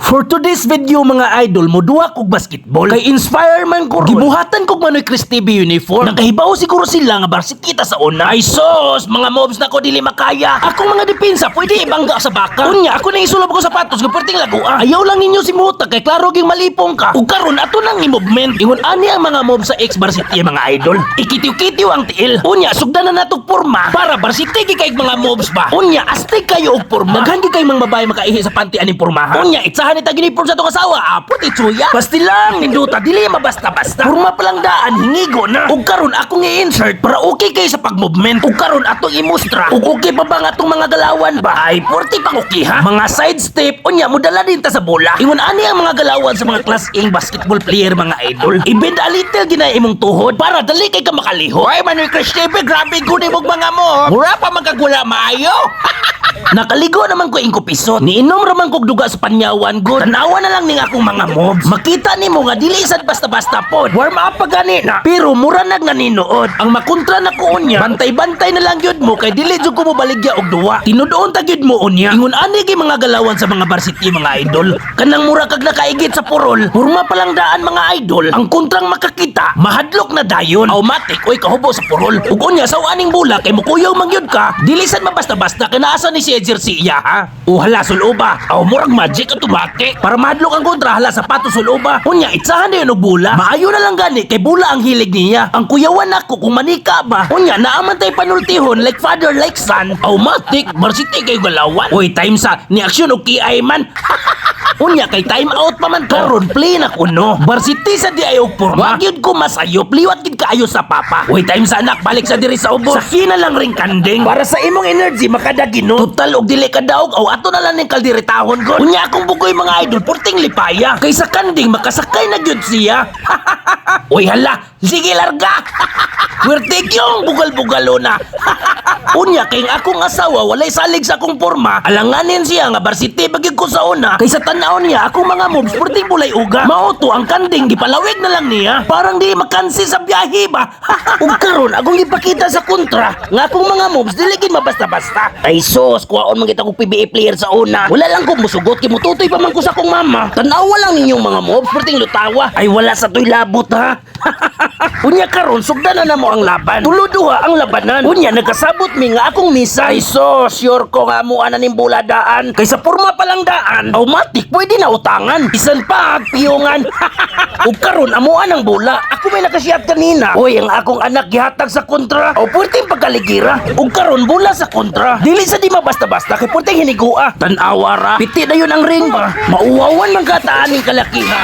For today's video mga idol, moduwa kog basketball. Kay inspire man ko ron. Gibuhatan kog Manoy Chris TV uniform. Nakahibaw siguro sila nga varsity kita sa una. Ay sos, mga mobs na ko dili makaya. Akong mga depensa pwede ibangga sa baka. Unya, ako na isulob ko sapatos nga perting lagua. Ayaw lang ninyo si Muta kay klaro ging malipong ka. Ug karon ato nang i-movement. Ingon ani ang mga mobs sa ex-varsity mga idol. Ikitiw-kitiw ang tiil. Unya, sugdan na natog porma para varsity kay mga mobs ba. Unya, astig kayo og porma. Daghan kay mga babae makaihi sa panty aning pormahan. Unya, itsahan ita ginipon sa tong asawa. Apot itsuya. Basti lang ninduta dili mabasta-basta. Porma pa lang daan hingigo na. Ug karon akong i-insert para okay kay sa pag-movement. Ug karon atong imustra. Ug okay pa ba nga atong mga galawan ba? Ay, porti pang okay ha. Mga side step unya mudala din ta sa bola. Ingon ani ang mga galawan sa mga class A basketball player mga idol. Ibend a little ginay imong tuhod para dali kay ka makaliho. Ay Manoy Chris TV, grabe gud imong mga mo. Mura pa magkagula maayo. Nakaligo naman ko ingko piso. Niinom raman kog duga sa panyawan god. Tanawa na lang ning akong mga mobs. Makita nimo nga dili sad basta-basta pod. Warm up pa gani na. Pero mura nag naninuod. Ang makontra na ko unya, bantay-bantay na lang gyud mo kay dili jud ko mo baligya og duwa. Tinudoon ta gyud mo unya. Ingon ani kay mga galawan sa mga varsity mga idol. Kanang mura kag nakaigit sa purol. Purma pa lang daan mga idol. Ang kontrang makakita, mahadlok na dayon. Automatic oy kahubo sa purol. Ug unya sa aning bula kay mukuyaw man gyud ka. Dili sad mabasta-basta kanaasa ni si jersey iya ha. O hala suloba. Aw murag magic automatic. Para mahadlok ang kontra hala sapatos suloba. Unya itsahan na yun og bula. Maayo na lang gani kay bula ang hilig niya. Ang kuyawan ako kung manika ba. Unya naaman tay panultihon like father like son. Automatic varsity kay galawan. Oy time sa ni aksyon og kiay man. Unya kay time out pa man karon play na kuno. Varsity sa di ayo porma. Wa gyud ko masayop liwat gid kaayo sa papa. Oy time sa anak balik sa diri sa ubos. Sakhi na lang ring kanding para sa imong energy makadagino. Total og dili ka daog aw ato na lang ning kaldiritahon god. Unya akong bugoy mga idol porting lipaya. Kay sa kanding makasakay na gyud siya. Oy hala, sige larga. Wertigyong bugal-bugalo na. Unya kay ang akong asawa walay salig sa akong porma. Alanganin siya nga varsity bagig ko sa una. Kay sa tan-aw niya akong mga mobs porting bulay uga. Mauto ang kanding gipalawig na lang niya. Parang di makansi sa biyahe ba. Ug karon akong ipakita sa kontra nga akong mga mobs dili gid mabasta-basta. Ay sos, kuhaon man kita kog PBA player sa una. Wala lang ko musugot kay mututoy pa man ko sa akong mama. Tan-awa lang ninyong mga mobs porting lutawa. Ay wala sa toy labot ha. Unya karon sugdan na namo ang laban. Tulo-duha ang labanan. Unya nagkasabot mi nga akong misa. Ay sos, sure ko nga mo ananing buladaan. Kay sa porma pa lang daan, automatic pwede na utangan. Bisan pa piyongan. Ug karon amuan ang bula. Ako may nakasiyat kanina. Oy, ang akong anak gihatag sa kontra. O pwedeng pagkaligira. Ug karon bula sa kontra. Dili sa di mabasta-basta kay pwedeng hinigua. Tan-awa ra. Piti na yun ang ring ba. Mauwawan man kataan ning kalakiha.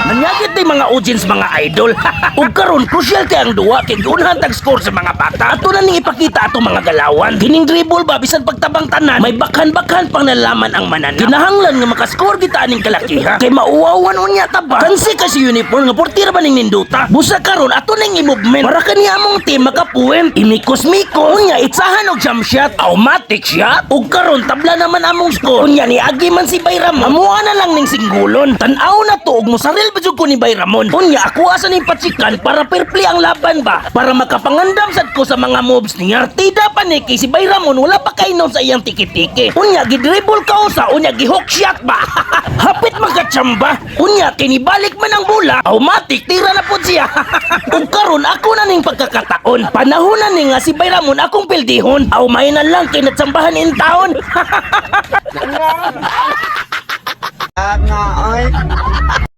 Nanyagit ni mga audience mga idol. Ug karon crucial kay ang duwa kay giunhan tag score sa mga bata. Ato na ning ipakita atong mga galawan. Kining dribble ba bisan pagtabang tanan, may bakhan-bakhan pang nalaman ang mananap. Kinahanglan nga makascore kita aning kalakiha. Kay mauwawan unya ta ba? Kansi kasi uniform nga portira ba ning ninduta. Busa karon ato ning i-movement para kaniya among team makapuwem. Imikos-mikos unya itsahan og jump shot, automatic shot. Ug karon tabla naman among score. Unya ni agi man si Bayram. Amuha na lang ning singgulon. Tan-aw na to og mosaril pa jud ko ni Bayramon. Unya ako asa ning patsikan para fair play ang laban ba? Para makapangandam sad ko sa mga mobs niya. Tida pa ni kay si Bayramon wala pa kainom sa iyang tiki-tiki. Unya gidribble ka usa, unya gihook shot ba? Hapit magkatsamba. Unya kinibalik man ang bola, automatic tira na pud siya. Ug karon ako na ning pagkakataon. Panahon na ni nga si Bayramon akong pildihon. Aw may na lang kay natsambahan in taon. Nga, oy.